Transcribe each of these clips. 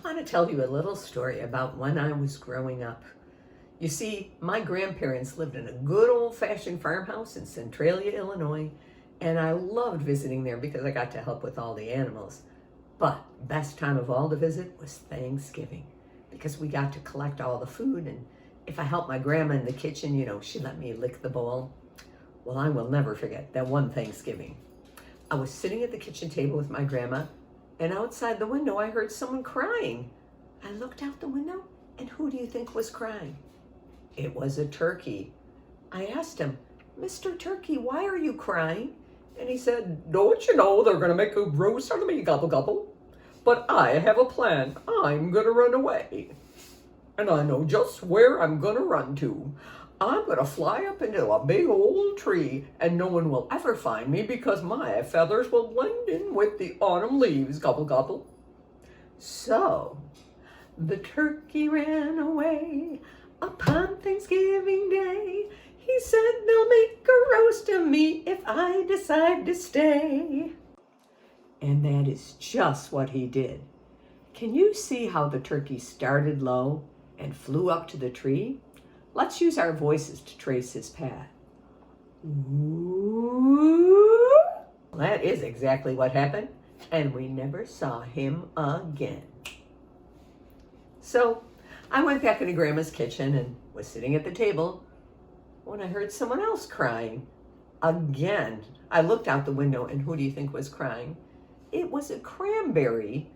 want to tell you a little story about when I was growing up. You see, my grandparents lived in a good old-fashioned farmhouse in Centralia, Illinois, and I loved visiting there because I got to help with all the animals. But best time of all to visit was Thanksgiving because we got to collect all the food, and if I helped my grandma in the kitchen, she let me lick the bowl. Well, I will never forget that one Thanksgiving. I was sitting at the kitchen table with my grandma, and outside the window I heard someone crying. I looked out the window, and who do you think was crying? It was a turkey. I asked him, "Mr. Turkey, why are you crying?" And he said, "Don't you know they're going to make a roast out of me, gobble gobble? But I have a plan. I'm going to run away. And I know just where I'm going to run to. I'm going to fly up into a big old tree, and no one will ever find me because my feathers will blend in with the autumn leaves, gobble gobble." So, the turkey ran away upon Thanksgiving Day. He said they'll make a roast of me if I decide to stay. And that is just what he did. Can you see how the turkey started low and flew up to the tree? Let's use our voices to trace his path. Ooh. That is exactly what happened, and we never saw him again. So I went back into Grandma's kitchen and was sitting at the table when I heard someone else crying. Again, I looked out the window, and who do you think was crying? It was a cranberry.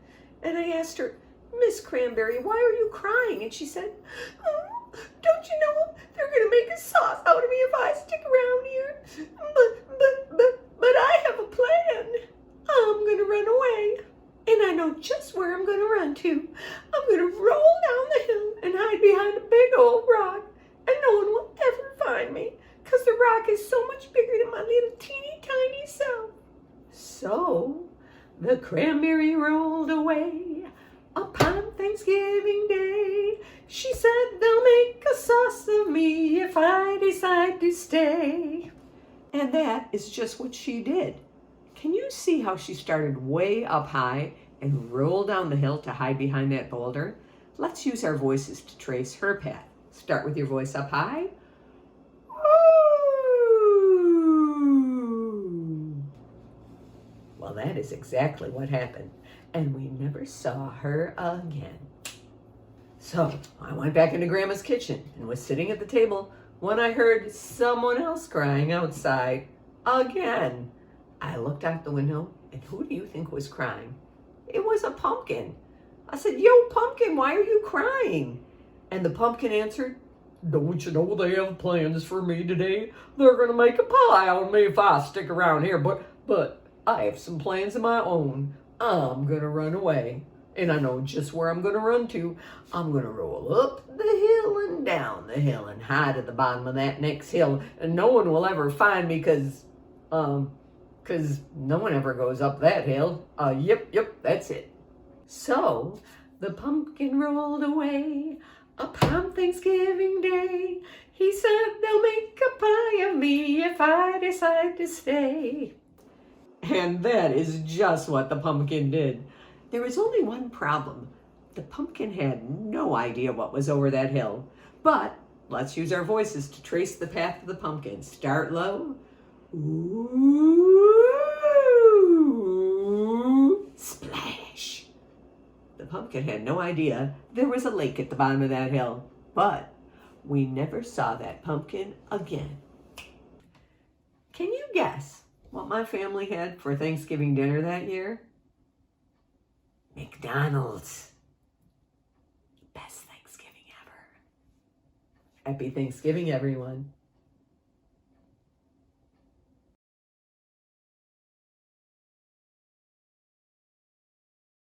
And I asked her, "Miss Cranberry, why are you crying?" And she said, "Oh, don't you know they're going to make a sauce out of me if I stick around here? But I have a plan. I'm going to run away. And I know just where I'm going to run to. I'm going to roll down the hill and hide behind a big old rock. And no one will ever find me because the rock is so much bigger than my little teeny tiny self." So the cranberry rolled away upon Thanksgiving Day. She said they'll make a sauce of me if I decide to stay. And that is just what she did. Can you see how she started way up high and rolled down the hill to hide behind that boulder? Let's use our voices to trace her path. Start with your voice up high. Ooh. Well, that is exactly what happened, and we never saw her again. So I went back into Grandma's kitchen and was sitting at the table when I heard someone else crying outside again. I looked out the window, and who do you think was crying? It was a pumpkin. I said, "Yo, pumpkin, why are you crying?" And the pumpkin answered, "Don't you know they have plans for me today? They're going to make a pie on me if I stick around here, but I have some plans of my own. I'm going to run away, and I know just where I'm going to run to. I'm going to roll up the hill and down the hill and hide at the bottom of that next hill, and no one will ever find me because no one ever goes up that hill. Yep, that's it." So the pumpkin rolled away upon Thanksgiving Day. He said they'll make a pie of me if I decide to stay. And that is just what the pumpkin did. There was only one problem. The pumpkin had no idea what was over that hill. But let's use our voices to trace the path of the pumpkin. Start low. Ooh, splash. The pumpkin had no idea there was a lake at the bottom of that hill. But we never saw that pumpkin again. Can you guess what my family had for Thanksgiving dinner that year? McDonald's. Best Thanksgiving ever. Happy Thanksgiving, everyone.